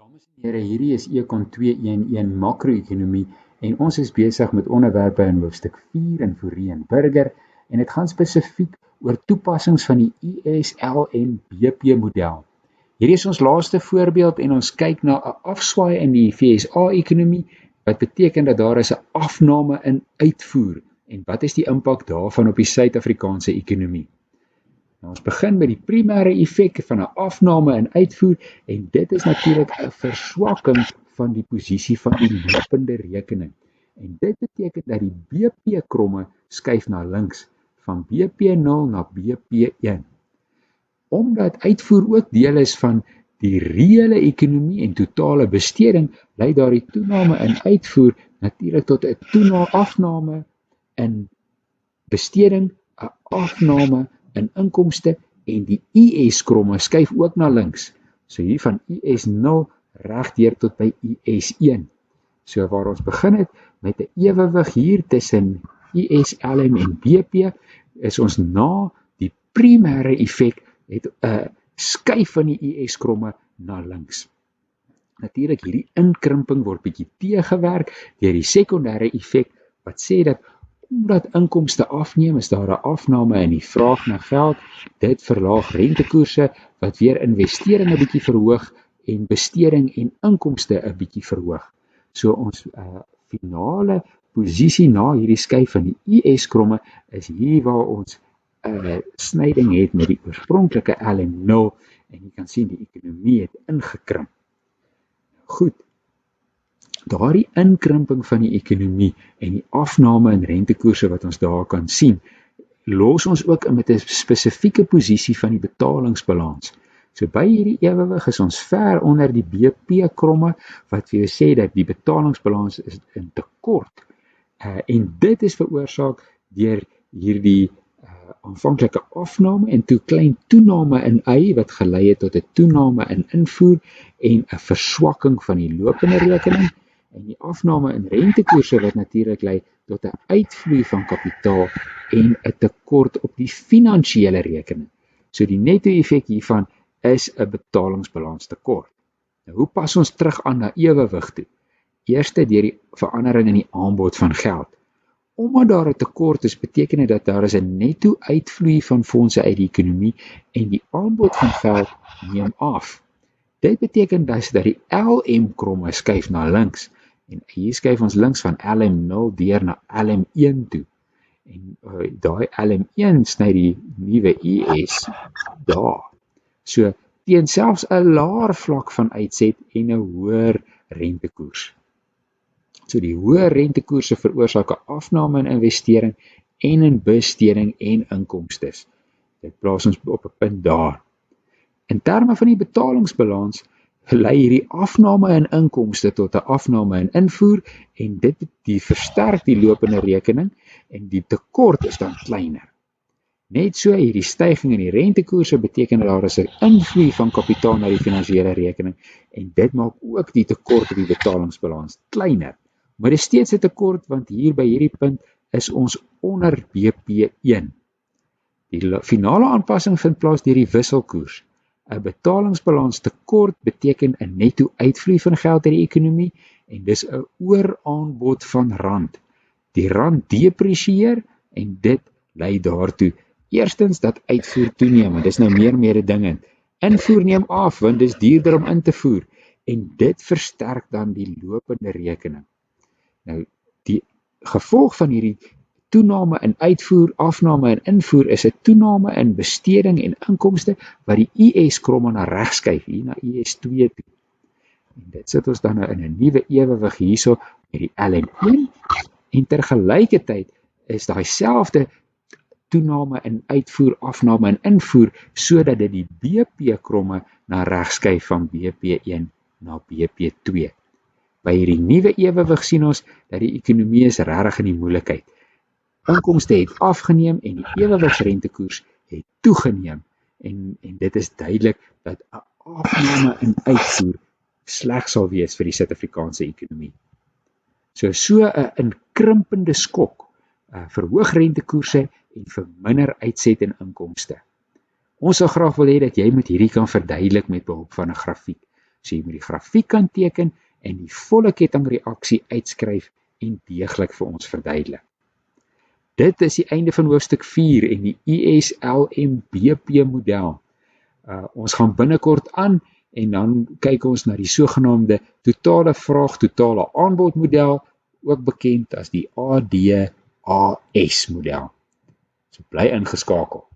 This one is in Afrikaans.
Dames en here, hierdie is Econ 211 makro-ekonomie en ons is besig met onderwerpe in hoofstuk 4 in Fourie en Burger en dit gaan spesifiek oor toepassings van die ISLM-BP model. Hierdie is ons laaste voorbeeld en ons kyk na 'n afswaai in die FSA-ekonomie wat beteken dat daar is 'n afname in uitvoer en wat is die impak daarvan op die Suid-Afrikaanse ekonomie. Nou, ons begin met die primêre effek van 'n afname in uitvoer en dit is natuurlik 'n verswakking van die posisie van die lopende rekening. En dit beteken dat die BP-kromme skuif na links van BP0 na BP1. Omdat uitvoer ook deel is van die reële ekonomie en totale besteding, lei daardie toename in uitvoer natuurlik tot 'n afname in besteding, 'n afname in inkomste en die IS-kromme skuif ook na links. So hier van IS0 regdeur tot by IS1. So waar ons begin het met 'n ewewig hier tussen ISLM en BP, is ons na die primêre effek het 'n skuif van die IS-kromme na links. Natuurlik hierdie inkrimping word bietjie teëgewerk deur die sekondêre effek wat sê dat omdat inkomste afneem, is daar 'n afname in die vraag na geld. Dit verlaag rentekoerse wat weer investering 'n bietjie verhoog en besteding en inkomste 'n bietjie verhoog. So ons finale posisie na hierdie skuif van die IS-kromme is hier waar ons 'n snyding het met die oorspronklike LM0 en jy kan sien die ekonomie het ingekrimp. Goed. Daardie inkrimping van die ekonomie en die afname in rentekoerse wat ons daar kan sien, los ons ook met 'n spesifieke posisie van die betalingsbalans. So by hierdie ewewig is ons ver onder die BP-kromme wat vir jou sê dat die betalingsbalans is in tekort. En dit is veroorsaak deur hierdie aanvanklike afname en toe klein toename in Y wat gelei het tot 'n toename in invoer en 'n verswakking van die lopende rekening. En die afname in rentekoerse wat natuurlik lei tot 'n uitvloei van kapitaal en 'n tekort op die finansiële rekening. So die netto-effek hiervan is 'n betalingsbalanstekort. Nou hoe pas ons terug aan na ewewig toe? Eerste deur die verandering in die aanbod van geld. Omdat daar 'n tekort is, beteken dit dat daar is 'n netto-uitvloei van fondse uit die ekonomie en die aanbod van geld neem af. Dit beteken dat die LM-kromme skuif na links. En hier skuif ons links van LM0 deur na LM1 toe. En daai LM1 sny die nuwe IS daar. So teen selfs 'n laer vlak van uitset en 'n hoër rentekoers. So die hoë rentekoerse veroorsaak 'n afname in investering en in besteding en inkomstes. Dit plaas ons op 'n punt daar. In terme van die betalingsbalans lei hierdie afname in inkomste tot 'n afname in invoer en dit versterk die lopende rekening en die tekort is dan kleiner. Net so hierdie stygings in die rentekoerse beteken dat daar is 'n invloei van kapitaal na die finansiële rekening en dit maak ook die tekort op die betalingsbalans kleiner. Maar dit is steeds 'n tekort want hier by hierdie punt is ons onder BP1. Die finale aanpassing vind plaas deur die wisselkoers. 'n Betalingsbalans tekort beteken 'n netto uitvloei van geld uit die ekonomie en dis 'n ooraanbod van rand. Die rand depresieer en dit lei daartoe eerstens dat uitvoer toeneem en dis nou meer mededingend. Invoer neem af want dis duurder om in te voer en dit versterk dan die lopende rekening. Nou die gevolg van hierdie toename in uitvoer, afname in invoer is 'n toename in besteding en inkomste wat die IS-kromme na regs skuif hier na IS2 toe. En dit sit ons dan nou in 'n nuwe ewewig hierso met die LM1 en tergelykertyd is daai selfde toename in uitvoer, afname in invoer sodat dit die BP-kromme na regs skuif van BP1 na BP2. By hierdie nuwe ewewig sien ons dat die ekonomie is regtig in die moeilikheid. Inkomste het afgeneem en die ewewigsrentekoers het toegeneem en dit is duidelik dat 'n afname in uitvoer sleg sal wees vir die Suid-Afrikaanse ekonomie. So 'n inkrimpende skok, verhoog rentekoerse en verminder uitset en inkomste. Ons sal graag wil hê dat jy met hierdie kan verduidelik met behulp van 'n grafiek. So jy moet die grafiek kan teken en die volle kettingreaksie uitskryf en deeglik vir ons verduidelik. Dit is die einde van hoofstuk 4 en die ISLM-BP model. Ons gaan binnekort aan en dan kyk ons na die sogenaamde totale vraag, totale aanbod model, ook bekend as die ADAS model. So bly ingeskakel.